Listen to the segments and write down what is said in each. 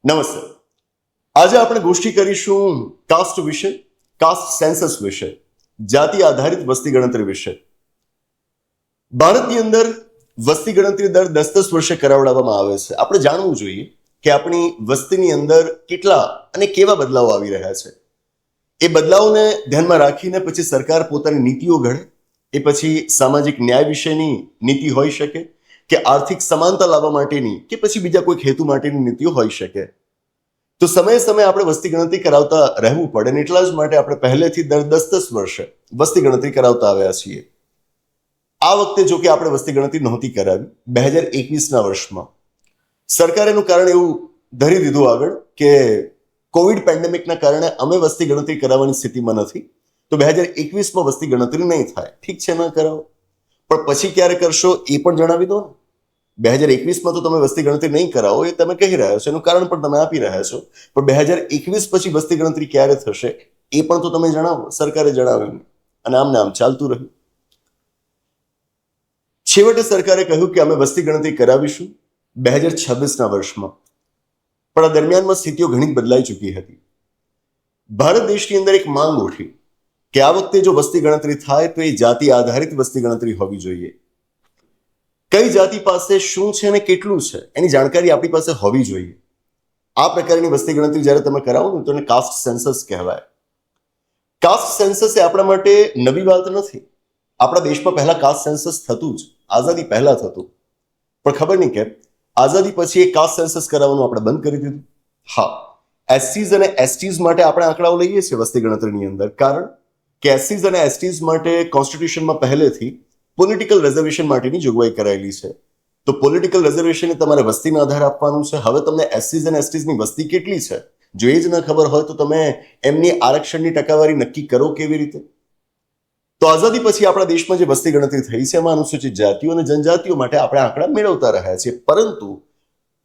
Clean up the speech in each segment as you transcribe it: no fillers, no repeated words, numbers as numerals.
નમસ્તે. આજે આપણે ગોષ્ઠી કરીશું કાસ્ટ વિશે, કાસ્ટ સેન્સસ વિશે, જાતિ આધારિત વસ્તી ગણતરી વિશે. ભારતની અંદર વસ્તી ગણતરી દર 10-10 વર્ષે કરાવડાવવામાં આવે છે. આપણે જાણવું જોઈએ કે આપણી વસ્તીની અંદર કેટલા અને કેવા બદલાવ આવી રહ્યા છે. એ બદલાવને ધ્યાનમાં રાખીને પછી સરકાર પોતાની નીતિઓ ઘડે. એ પછી સામાજિક ન્યાય વિશેની નીતિ હોઈ શકે કે આર્થિક સમાનતા લાવવા માટેની કે પછી બીજા કોઈક હેતુ માટેની નીતિઓ હોઈ શકે. તો સમયે સમયે આપણે વસ્તી ગણતરી કરાવતા રહેવું પડે ને એટલા જ માટે આપણે પહેલેથી દર 10-10 વર્ષે વસ્તી ગણતરી કરાવતા આવ્યા છીએ. આ વખતે જો કે આપણે વસ્તી ગણતરી નહોતી કરાવી 2021ના વર્ષમાં. સરકારે એનું કારણ એવું ધરી દીધું આગળ કે કોવિડ પેન્ડેમિકના કારણે અમે વસ્તી ગણતરી કરાવવાની સ્થિતિમાં નથી, તો 2021માં વસ્તી ગણતરી નહીં થાય. ઠીક છે, ન કરાવો, પણ પછી ક્યારે કરશો એ પણ જણાવી દો ને. 2021માં તો તમે વસ્તી ગણતરી નહીં કરાવો એ તમે કહી રહ્યા છો, એનું કારણ પણ તમે આપી રહ્યા છો, પણ 2021 પછી વસ્તી ગણતરી ક્યારે થશે એ પણ તો તમે જણાવો. સરકારે જણાવ્યું અને આમને આમ ચાલતું રહ્યું. છેવટે સરકારે કહ્યું કે અમે વસ્તી ગણતરી કરાવીશું 2026ના વર્ષમાં. પણ આ દરમિયાનમાં સ્થિતિઓ ઘણી બદલાઈ ચૂકી હતી. ભારત દેશની અંદર એક માંગ ઉઠી કે આ વખતે જો વસ્તી ગણતરી થાય તો એ જાતિ આધારિત વસ્તી ગણતરી હોવી જોઈએ. કઈ જાતિ પાસે શું છે અને કેટલું છે એની જાણકારી આપણી પાસે હોવી જોઈએ. આ પ્રકારની વસ્તી ગણતરી જ્યારે તમે કરાવો ને તો એને કાસ્ટ સેન્સસ કહેવાય. કાસ્ટ સેન્સસ એ આપણા માટે નવી વાત નથી. આપણા દેશમાં પહેલા કાસ્ટ સેન્સસ થતું જ, આઝાદી પહેલા થતું, પણ ખબર નહીં કેમ આઝાદી પછી એ કાસ્ટ સેન્સસ કરાવવાનું આપણે બંધ કરી દીધું. હા, એસસીઝ અને એસટીઝ માટે આપણે આંકડાઓ લઈએ છીએ વસ્તી ગણતરીની અંદર, કારણ કે એસસીઝ અને એસટીઝ માટે કોન્સ્ટિટ્યુશનમાં પહેલેથી પોલિટિકલ રિઝર્વેશન માટેની જોગવાઈ કરાયેલી છે. તો પોલિટિકલ રિઝર્વેશનને તમારે વસ્તીનો આધાર આપવાનું છે. હવે તમને એસસીઝ અને એસટીઝની વસ્તી કેટલી છે જો એ જ ન ખબર હોય તો તમે એમની આરક્ષણની ટકાવારી નક્કી કરો કેવી રીતે? તો આઝાદી પછી આપણા દેશમાં જે વસ્તી ગણતરી થઈ છે એમાં અનુસૂચિત જાતિઓ અને જનજાતિઓ માટે આપણે આંકડા મેળવતા રહ્યા છીએ, પરંતુ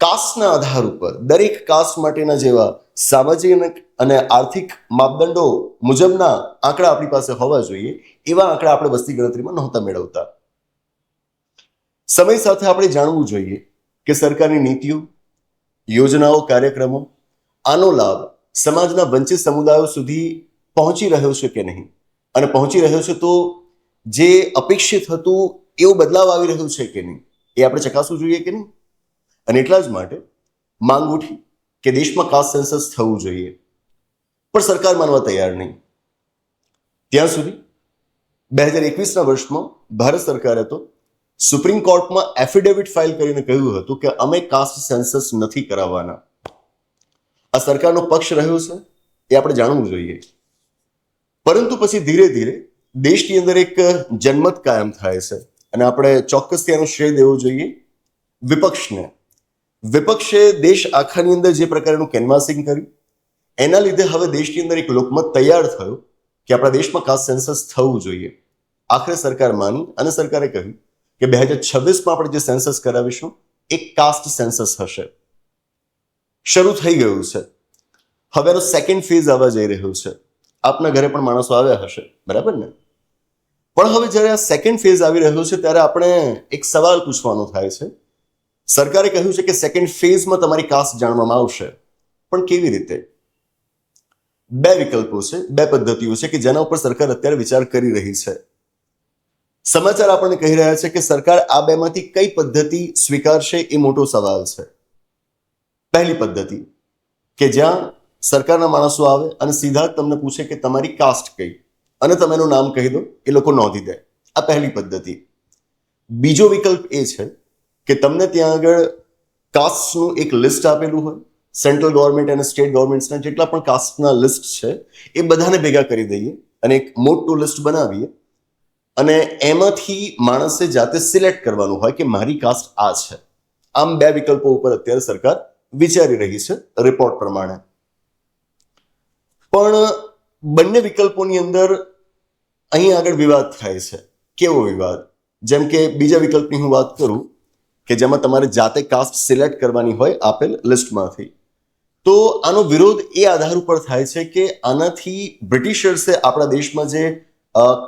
કાસ્ટના આધાર ઉપર દરેક કાસ્ટ માટેના જેવા સામાજિક અને આર્થિક માપદંડો મુજબના આંકડા આપણી પાસે હોવા જોઈએ એવા આંકડા આપણે વસ્તી ગણતરીમાં નહોતા મેળવતા. સમય સાથે આપણે જાણવું જોઈએ કે સરકારની નીતિઓ, યોજનાઓ, કાર્યક્રમો, આનો લાભ સમાજના વંચિત સમુદાયો સુધી પહોંચી રહ્યો છે કે નહીં, અને પહોંચી રહ્યો છે તો જે અપેક્ષિત હતું એવો બદલાવ આવી રહ્યો છે કે નહીં એ આપણે ચકાસવું જોઈએ કે નહીં. અને એટલા જ માટે માંગ ઉઠી કે દેશમાં કાસ્ટ સેન્સસ થવું જોઈએ, પણ સરકાર માનવા તૈયાર નહીં. ત્યાં સુધી 2021ના વર્ષમાં ભારત સરકારે તો સુપ્રીમ કોર્ટમાં એફિડેવિટ ફાઇલ કરીને કહ્યું હતું કે અમે કાસ્ટ સેન્સસ નથી કરાવવાના. આ સરકારનો પક્ષ રહ્યો છે એ આપણે જાણવું જોઈએ. પરંતુ પછી ધીરે ધીરે દેશની અંદર એક જનમત કાયમ થાય છે અને આપણે ચોક્કસથી એનો શ્રેય દેવો જોઈએ વિપક્ષને. વિપક્ષે દેશ આખાની અંદર જે પ્રકારનું કેનવાસિંગ કર્યું એના લીધે હવે દેશની અંદર એક લોકમત તૈયાર થયો કે આપણા દેશમાં કાસ્ટ સેન્સસ થવું જોઈએ. આખરે સરકાર માની અને સરકારે કહ્યું કે 2026માં આપણે જે સેન્સસ કરાવીશું એક કાસ્ટ સેન્સસ હશે. શરૂ થઈ ગયું છે. હવે એનો સેકન્ડ ફેઝ આવવા જઈ રહ્યો છે. આપના ઘરે પણ માણસો આવ્યા હશે, બરાબર ને? પણ હવે જ્યારે આ સેકન્ડ ફેઝ આવી રહ્યો છે ત્યારે આપણે એક સવાલ પૂછવાનો થાય છે. સરકારે કહ્યું છે કે સેકન્ડ ફેઝમાં તમારી કાસ્ટ જાણવામાં આવશે, પણ કેવી રીતે? બે વિકલ્પો છે, બે પદ્ધતિઓ છે કે જેના ઉપર સરકાર અત્યારે વિચાર કરી રહી છે. સમાચાર આપણને કહી રહ્યા છે કે સરકાર આ બેમાંથી કઈ પદ્ધતિ સ્વીકારશે એ મોટો સવાલ છે. પહેલી પદ્ધતિ કે જ્યાં સરકારના માણસો આવે અને સીધા તમને પૂછે કે તમારી કાસ્ટ કઈ અને તમે એનું નામ કહી દો, એ લોકો નોંધી દે. આ પહેલી પદ્ધતિ. બીજો વિકલ્પ એ છે કે તમને ત્યાં આગળ કાસ્ટનું એક લિસ્ટ આપેલું હોય, સેન્ટ્રલ ગવર્મેન્ટ અને સ્ટેટ ગવર્મેન્ટ્સના જેટલા પણ કાસ્ટના લિસ્ટ છે એ બધાને ભેગા કરી દઈએ અને એક મોટું લિસ્ટ બનાવીએ અને એમાંથી માણસે જાતે સિલેક્ટ કરવાનું હોય કે મારી કાસ્ટ આ છે. આમ બે વિકલ્પો ઉપર અત્યારે સરકાર વિચારી રહી છે રિપોર્ટ પ્રમાણે. પણ બંને વિકલ્પોની અંદર અહીં આગળ વિવાદ થાય છે. કેવો વિવાદ? જેમ કે બીજા વિકલ્પની હું વાત કરું કે જેમાં તમારે જાતે કાસ્ટ સિલેક્ટ કરવાની હોય આપેલ લિસ્ટમાંથી, તો આનો વિરોધ એ આધાર ઉપર થાય છે કે આનાથી બ્રિટિશર્સે આપણા દેશમાં જે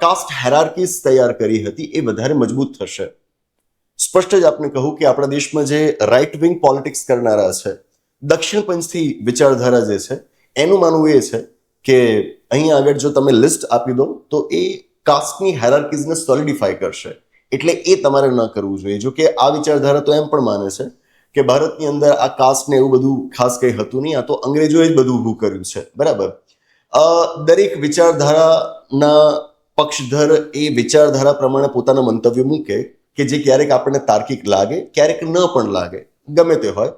કાસ્ટ હેરાર્કીઝ તૈયાર કરી હતી એ વધારે મજબૂત થશે. સ્પષ્ટ જ આપને કહું કે આપણા દેશમાં જે રાઇટ વિંગ પોલિટિક્સ કરનારા છે દક્ષિણપંથી વિચારધારા જે છે એનું માનવું એ છે કે અહીં આગળ જો તમે લિસ્ટ આપી દો તો એ કાસ્ટની હાયરાર્કીઝને સોલિડિફાય કરશે, એટલે એ તમારે ન કરવું જોઈએ. જો કે આ વિચારધારા તો એમ પણ માને છે કે ભારતની અંદર આ કાસ્ટ ને એવું બધું ખાસ કંઈ હતું નહીં, આ તો અંગ્રેજોએ જ બધું ઊભું કર્યું છે. બરાબર. દરેક વિચારધારાના પક્ષધર એ વિચારધારા પ્રમાણે પોતાના મંતવ્ય મૂકે કે જે ક્યારેક આપણને તાર્કિક લાગે, ક્યારેક ન પણ લાગે, ગમે તે હોય.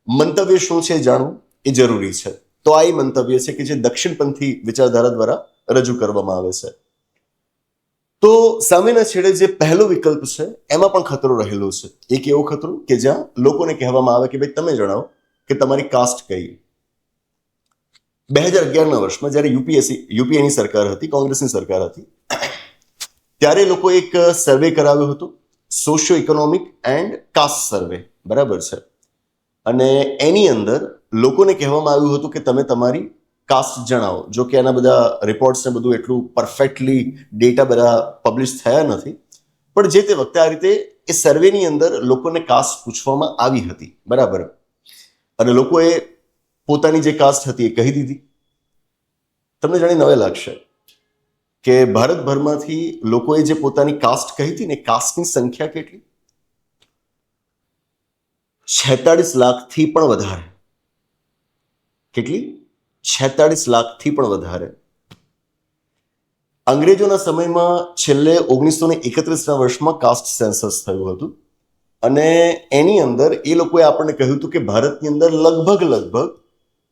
મંતવ્ય શું છે જાણવું એ જરૂરી છે. તો આ એ મંતવ્ય છે કે જે દક્ષિણપંથી વિચારધારા દ્વારા રજૂ કરવામાં આવે છે. તો સામેના છેડે જે પહેલો વિકલ્પ છે એમાં પણ ખતરો રહેલો છે. એક એવો ખતરો કે જ્યાં લોકોને કહેવામાં આવે કે ભાઈ તમે જણાવો કે તમારી કાસ્ટ કઈ. 2011ના વર્ષમાં જ્યારે યુપીએની સરકાર હતી, કોંગ્રેસની સરકાર હતી, ત્યારે લોકો એક સર્વે કરાવ્યો હતો, સોશિયો ઇકોનોમિક એન્ડ કાસ્ટ સર્વે. બરાબર છે. અને એની અંદર લોકોને કહેવામાં આવ્યું હતું કે તમે તમારી કાસ્ટ જણાવો. જો કે એના બધા રિપોર્ટ્સ ને બધું એટલું પરફેક્ટલી ડેટા બધા પબ્લિશ થયા નથી, પણ જે તે વખતે આ રીતે એ સર્વેની અંદર લોકોને કાસ્ટ પૂછવામાં આવી હતી. બરાબર. અને લોકોએ પોતાની જે કાસ્ટ હતી એ કહી દીધી. તમને જાણી નવાઈ લાગશે કે ભારતભરમાંથી લોકોએ જે પોતાની કાસ્ટ કહી હતી ને, કાસ્ટની સંખ્યા કેટલી? 46 લાખથી પણ વધારે. કેટલી? 46 લાખથી પણ વધારે. અંગ્રેજોના સમયમાં છેલ્લે 1931ના વર્ષમાં કાસ્ટ સેન્સસ થયું હતું અને એની અંદર એ લોકોએ આપણને કહ્યું હતું કે ભારતની અંદર લગભગ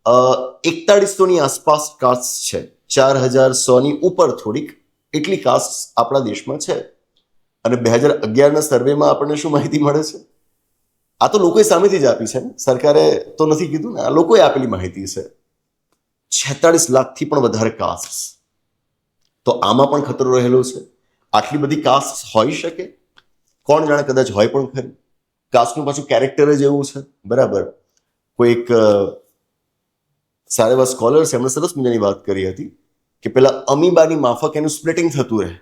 4100ની આસપાસ કાસ્ટ છે. 4100ની ઉપર થોડીક એટલી કાસ્ટ આપણા દેશમાં છે. અને 2011ના સર્વેમાં આપણને શું માહિતી મળે છે? આ તો લોકોએ સામેથી જ આપી છે, સરકારે તો નથી કીધું ને, આ લોકોએ આપેલી માહિતી છે. 46 લાખથી પણ વધારે કાસ્ટ. તો આમાં પણ ખતરો રહેલો છે. આટલી બધી કાસ્ટ હોઈ શકે? કોણ જાણે, કદાચ હોય પણ ખરી. કાસ્ટનું પાછું કેરેક્ટર જ એવું છે. બરાબર. કોઈ એક સારા એવા સ્કોલર્સ એમણે સરસ મજાની વાત કરી હતી કે પેલા અમીબાની માફક એનું સ્પ્લિટિંગ થતું રહે.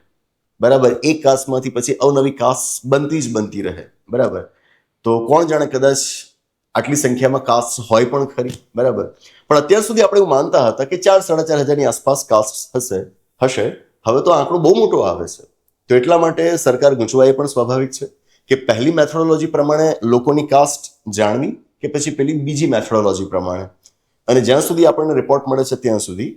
બરાબર. એક કાસ્ટમાંથી પછી અવનવી કાસ્ટ બનતી રહે. બરાબર. તો કોણ જાણે, કદાચ આટલી સંખ્યામાં કાસ્ટ હોય પણ ખરી. બરાબર. પણ અત્યાર સુધી આપણે એવું માનતા હતા કે 4-4.5 હજારની આસપાસ કાસ્ટ હશે. હવે તો આંકડો બહુ મોટો આવે છે. તો એટલા માટે સરકાર ગૂંચવાય પણ સ્વાભાવિક છે કે પહેલી મેથોડોલોજી પ્રમાણે લોકોની કાસ્ટ જાણવી કે પછી પેલી બીજી મેથોડોલોજી પ્રમાણે. અને જ્યાં સુધી આપણને રિપોર્ટ મળે છે ત્યાં સુધી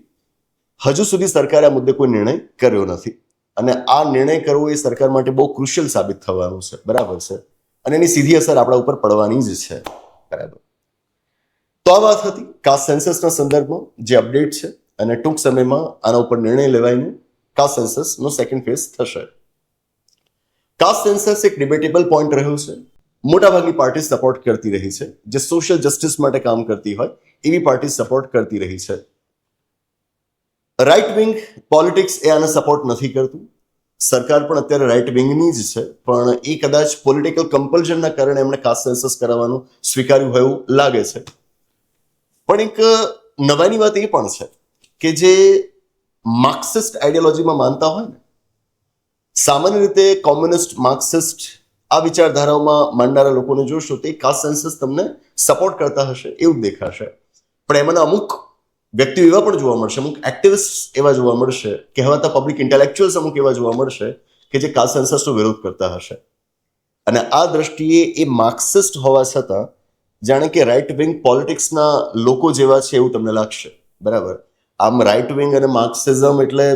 હજુ સુધી સરકારે આ મુદ્દે કોઈ નિર્ણય કર્યો નથી. અને આ નિર્ણય કરવો એ સરકાર માટે બહુ ક્રુશિયલ સાબિત થવાનું છે. બરાબર છે. અને એની સીધી અસર આપણા ઉપર પડવાની જ છે. બરાબર. તો આ વાત હતી કાસ્ટ સેન્સસના સંદર્ભમાં જે અપડેટ છે, અને ટૂંક સમયમાં આના ઉપર નિર્ણય લેવાઈને કાસ્ટ સેન્સસનો સેકન્ડ ફેઝ થશે. કાસ્ટ સેન્સસ એક ડિબેટેબલ પોઈન્ટ રહ્યો છે. મોટાભાગની પાર્ટી સપોર્ટ કરતી રહી છે. જે સોશિયલ જસ્ટિસ માટે કામ કરતી હોય એવી પાર્ટી સપોર્ટ કરતી રહી છે. રાઇટ વિંગ પોલિટિક્સ એ આને સપોર્ટ નથી કરતું. સરકાર પણ અત્યારે રાઇટ વિંગની જ છે, પણ એ કદાચ પોલિટિકલ કમ્પલ્શનના કારણે એમણે કાસ્ટ સેન્સસ કરાવવાનું સ્વીકાર્યું હોય એવું લાગે છે. પણ એક નવાઈની વાત એ પણ છે કે જે માર્ક્સિસ્ટ આઈડિયોલોજીમાં માનતા હોય ને, સામાન્ય રીતે કોમ્યુનિસ્ટ, માર્ક્સિસ્ટ આ વિચારધારાઓમાં માનનારા લોકોને જોશો તો કાસ્ટ સેન્સસ તમને સપોર્ટ કરતા હશે એવું દેખાશે. પણ એમાંના અમુક વ્યક્તિઓ એવા પણ જોવા મળશે, અમુક એક્ટિવિસ્ટ એવા જોવા મળશે, કહેવાતા પબ્લિક ઇન્ટેલેક્ચ્યુઅલ્સ અમુક એવા જોવા મળશે કે જે કાસ્ટ સેન્સસનો વિરોધ કરતા હશે. અને આ દ્રષ્ટિએ એ માર્ક્સિસ્ટ હોવા છતાં જાણે કે રાઇટ વિંગ પોલિટિક્સના લોકો જેવા છે એવું તમને લાગશે. બરાબર. આમ રાઇટ વિંગ અને માર્ક્સિઝમ એટલે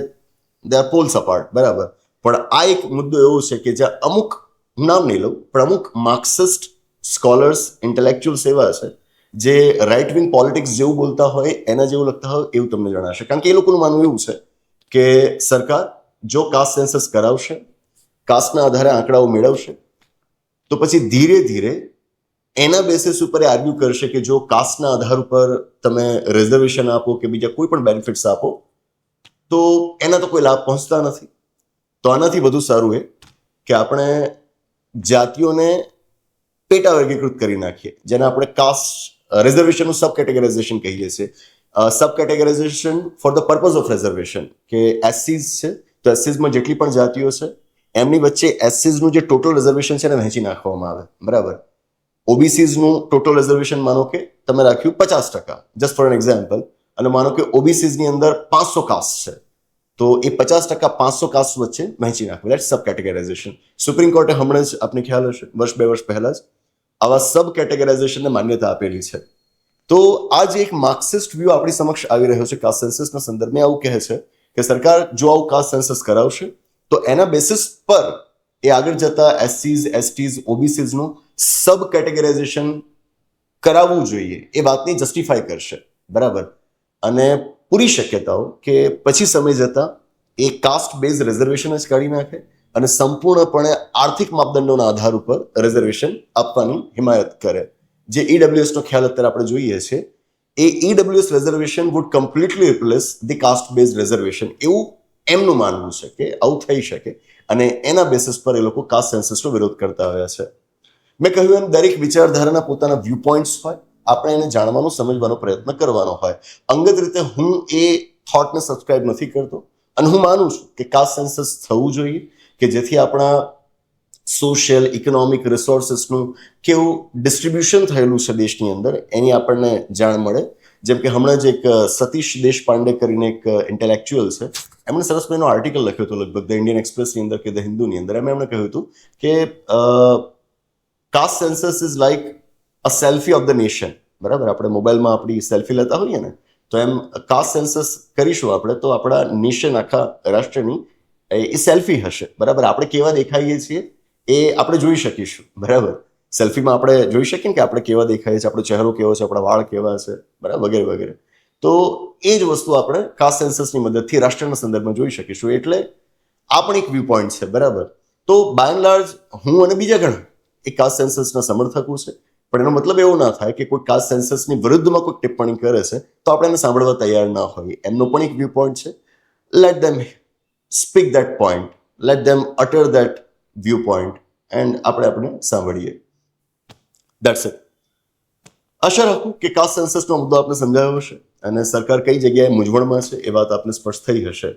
દે આર પોલ્સ અપાર્ટ. બરાબર. પણ આ એક મુદ્દો એવો છે કે જ્યાં અમુક, નામ નહીં લઉં, પણ અમુક માર્ક્સિસ્ટ સ્કોલર્સ, ઇન્ટેલેક્ચ્યુઅલ્સ એવા છે જે રાઇટ વિંગ પોલિટિક્સ જેવું બોલતા હોય, એના જેવું લખતા હોય એવું તમને જણાશે. કારણ કે એ લોકોનું માનવું એવું છે કે સરકાર જો કાસ્ટ સેન્સસ કરાવશે, કાસ્ટના આધારે આંકડાઓ મેળવશે, તો પછી ધીરે ધીરે એના બેસિસ ઉપર આર્ગ્યુ કરશે કે જો કાસ્ટના આધાર ઉપર તમે રિઝર્વેશન આપો કે બીજા કોઈ પણ બેનિફિટ્સ આપો તો એના તો કોઈ લાભ પહોંચતા નથી. તો આનાથી વધુ સારું એ કે આપણે જાતિઓને પેટા વર્ગીકૃત કરી નાખીએ, જેને આપણે કાસ્ટ રિઝર્વેશનનું સબ કેટેગરાઇઝેશન કહીએ છીએ. Sub categorization for the purpose of reservation, કે એસસીઝ છે તો એસસીઝમાં જેટલી પણ જાતિઓ છે એમની વચ્ચે એસસીઝનું જે ટોટલ રિઝર્વેશન છે એને વહેંચી નાખવામાં આવે. બરાબર. ઓબીસીઝનું ટોટલ રિઝર્વેશન માનો કે તમે રાખ્યું 50%, જસ્ટ ફોર એન એક્ઝામ્પલ, અને માનો કે ઓબીસીઝની અંદર 500 કાસ્ટ છે, તો એ 50% 500 કાસ્ટ વચ્ચે વહેંચી નાખવું, દેટ સબ કેટેગરાઇઝેશન. સુપ્રીમ કોર્ટે હમણાં જ આપને ખ્યાલ હશે, 1-2 વર્ષ પહેલા જ આવા સબ કેટેગરાઇઝેશનને માન્યતા આપેલી છે. તો આ જે એક માર્ક્સિસ્ટ વ્યૂ આપણી સમક્ષ આવી રહ્યો છે કાસ્ટ સેન્સસના સંદર્ભમાં, આવું કહે છે કે સરકાર જો આવું કાસ્ટ સેન્સસ કરાવશે તો એના બેસિસ પર એ આગળ જતા એસસીઝ, એસટીઝ, ઓબીસીઝનું સબ કેટેગરાઇઝેશન કરાવવું જોઈએ એ વાતની જસ્ટિફાઈ કરશે, બરાબર. અને પૂરી શક્યતાઓ કે પછી સમય જતા એ કાસ્ટ બેઝ રિઝર્વેશન જ કાઢી નાખે અને સંપૂર્ણપણે આર્થિક માપદંડોના આધાર ઉપર રિઝર્વેશન આપવાની હિમાયત કરે. જે ઈડબ્લ્યુએસ નો ખ્યાલ અત્યારે આપણે જોઈએ છે, એ EWS reservation would completely replace the caste base reservation, એવું એમનું માનવું છે કે આવું થઈ શકે, અને એના બેસિસ પર એ લોકો કાસ્ટ સેન્સસનો વિરોધ કરતા આવ્યા છે. મેં કહ્યું એમ દરેક વિચારધારાના પોતાના વ્યૂ પોઈન્ટ્સ હોય, આપણે એને જાણવાનો, સમજવાનો પ્રયત્ન કરવાનો હોય. અંગત રીતે હું એ થોટને સબસ્ક્રાઇબ નથી કરતો, અને હું માનું છું કે કાસ્ટ સેન્સસ થવું જોઈએ કે જેથી આપણા સોશિયલ, ઇકોનોમિક રિસોર્સિસનું કેવું ડિસ્ટ્રીબ્યુશન થયેલું છે દેશની અંદર એની આપણને જાણ મળે. જેમ કે હમણાં જ એક સતીશ દેશપાંડે કરીને એક ઇન્ટેલેક્ચ્યુઅલ છે, એમણે સરસ મજાનો આર્ટિકલ લખ્યો હતો, લગભગ ધ ઇન્ડિયન એક્સપ્રેસની અંદર કે ધ હિન્દુની અંદર. એમણે કહ્યું હતું કે caste census is like a selfie of the nation, બરાબર. આપણે મોબાઈલમાં આપણી સેલ્ફી લેતા હોઈએ ને, તો એમ કાસ્ટ સેન્સસ કરીશું આપણે તો આપણા નેશન, આખા રાષ્ટ્રની એ સેલ્ફી હશે, બરાબર. આપણે કેવા દેખાઈએ છીએ એ આપણે જોઈ શકીશું, બરાબર. સેલ્ફીમાં આપણે જોઈ શકીએ કે આપણે કેવા દેખાઈએ છીએ, આપણો ચહેરો કેવો છે, આપણા વાળ કેવા છે, બરાબર, વગેરે વગેરે. તો એ જ વસ્તુ આપણે કાસ્ટ સેન્સસની મદદથી રાષ્ટ્રના સંદર્ભમાં જોઈ શકીશું. એટલે આ પણ એક વ્યૂ પોઈન્ટ છે, બરાબર. તો બાય એન્ડ લાર્જ હું અને બીજા ઘણા એ કાસ્ટ સેન્સસના સમર્થકો છે, પણ એનો મતલબ એવો ના થાય કે કોઈ કાસ્ટ સેન્સસની વિરુદ્ધમાં કોઈ ટિપ્પણી કરે છે તો આપણે એને સાંભળવા તૈયાર ના હોઈએ. એમનો પણ એક વ્યૂ પોઈન્ટ છે. Let them speak that point, let them utter that view point, and આપણે સાંભળીએ. That's it. આશા રાખું કે કાસ્ટ સેન્સસનો મુદ્દો આપને સમજાયો હશે અને સરકાર કઈ જગ્યાએ મૂંઝવણમાં છે એ વાત આપને સ્પષ્ટ થઈ હશે.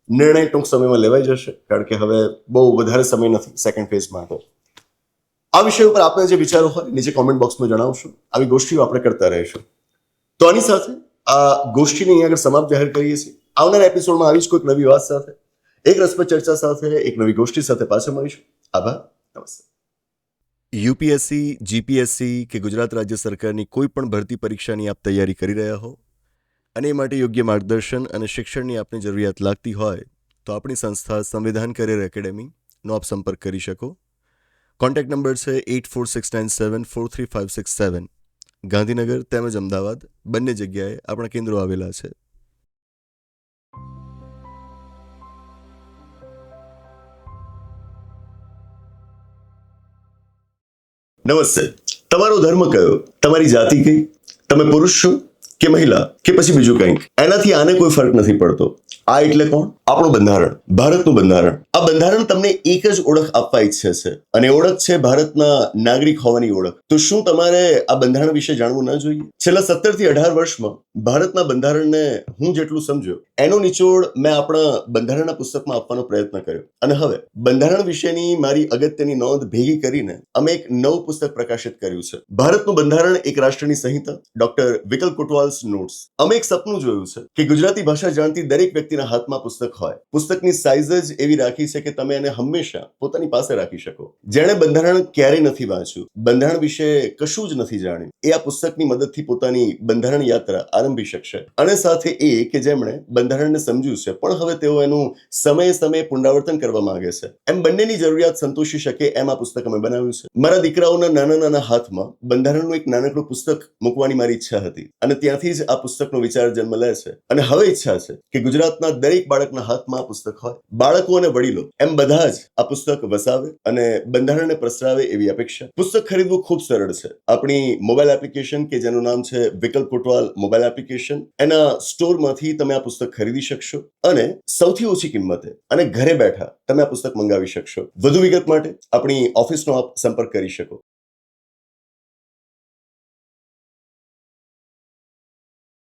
નિર્ણય ટૂંક સમયમાં લેવાઈ જશે, કારણ કે હવે બહુ વધારે સમય નથી સેકન્ડ ફેઝ માટે. આ વિષય ઉપર આપને જે વિચારો હોય નીચે કોમેન્ટ બોક્સમાં જણાવશો. આવી ગોષ્ઠીઓ આપણે કરતા રહીશું. તો આની સાથે આ ગોષ્ઠીને અહીંયા આગળ સમાપ્ત જાહેર કરીએ છીએ. આવનારા એપિસોડમાં આવી જ કોઈક નવી વાત સાથે, એક રસપ્રદ ચર્ચા સાથે, એક નવી ગોષ્ઠી સાથે પાછા મળીશું. આભાર. નમસ્તે. યુપીએસસી, જીપીએસસી કે ગુજરાત રાજ્ય સરકારની કોઈ પણ ભરતી પરીક્ષાની આપ તૈયારી કરી રહ્યા હો અને એ માટે યોગ્ય માર્ગદર્શન અને શિક્ષણની આપની જરૂરિયાત લાગતી હોય તો આપણી સંસ્થા સંવિધાન કરિયર એકેડેમીનો આપ સંપર્ક કરી શકો. કોન્ટેક્ટ નંબર છે 8469743567. ગાંધીનગર તેમજ અમદાવાદ બંને જગ્યાએ આપણા કેન્દ્રો આવેલા છે. નમસ્તે. તમારો ધર્મ કયો, તમારી જાતિ કઈ, તમે પુરુષ છો કે મહિલા કે પછી બીજું કંઈક, એનાથી આને કોઈ ફરક નથી પડતો. આ એટલે કોણ? આપણું બંધારણ, ભારતનું બંધારણ. આ બંધારણ તમને એક જ ઓળખ આપવા ઈચ્છે છે, અને ઓળખ છે ભારતના નાગરિક હોવાની ઓળખ. તો શું તમારે આ બંધારણ વિશે જાણવું ન જોઈએ? છેલ્લા 17 થી 18 વર્ષમાં ભારતના બંધારણને હું જેટલું સમજ્યો એનો નિચોડ મેં આપણા બંધારણના પુસ્તકમાં આપવાનો પ્રયત્ન કર્યો, અને હવે બંધારણ વિશેની મારી અગત્યની નોંધ ભેગી કરીને અમે એક નવું પુસ્તક પ્રકાશિત કર્યું છે. ભારતનું બંધારણ એક રાષ્ટ્રની સંહિતા, ડોક્ટર વિકલ કોટવાલ્સ નોટ્સ. અમે એક સપનું જોયું છે કે ગુજરાતી ભાષા જાણતી દરેક વ્યક્તિના હાથમાં પુસ્તક હોય. પુસ્તકની સાઇઝ જ એવી રાખી છે કે તમે એને હંમેશા પોતાની પાસે રાખી શકો. જેણે બંધારણ ક્યારેય નથી વાંચ્યું, બંધારણ વિશે કશું જ નથી જાણ્યું, એ આ પુસ્તકની મદદથી પોતાની બંધારણ યાત્રા આરંભી શકશે. અને સાથે એ કે જેમણે બંધારણને સમજ્યું છે પણ હવે તેઓ એનું સમયે સમયે પુનરાવર્તન કરવા માંગે છે, એમ બંનેની જરૂરિયાત સંતોષી શકે એમ આ પુસ્તક અમે બનાવ્યું છે. મારા દીકરાઓના નાના નાના હાથમાં બંધારણનું એક નાનકડું પુસ્તક મૂકવાની મારી ઈચ્છા હતી, અને ત્યાંથી જ આ પુસ્તકનો વિચાર જન્મ લે છે. અને હવે ઈચ્છા છે કે ગુજરાતના દરેક બાળકના હાથમાં આ પુસ્તક હોય. બાળકો અને વડીલો એમ બધા જ આ પુસ્તક વસાવે અને બંધારણને પ્રસરાવે એવી અપેક્ષા. પુસ્તક ખરીદવું ખૂબ સરળ છે. આપણી મોબાઈલ એપ્લિકેશન કે જેનું નામ છે વિકલ કોટવાલ મોબાઈલ એપ્લિકેશન, એના સ્ટોરમાંથી તમે આ પુસ્તક ખરીદી શકશો, અને સૌથી ઓછી કિંમતે અને ઘરે બેઠા તમે આ પુસ્તક મંગાવી શકશો. વધુ વિગત માટે આપણી ઓફિસનો આપ સંપર્ક કરી શકો.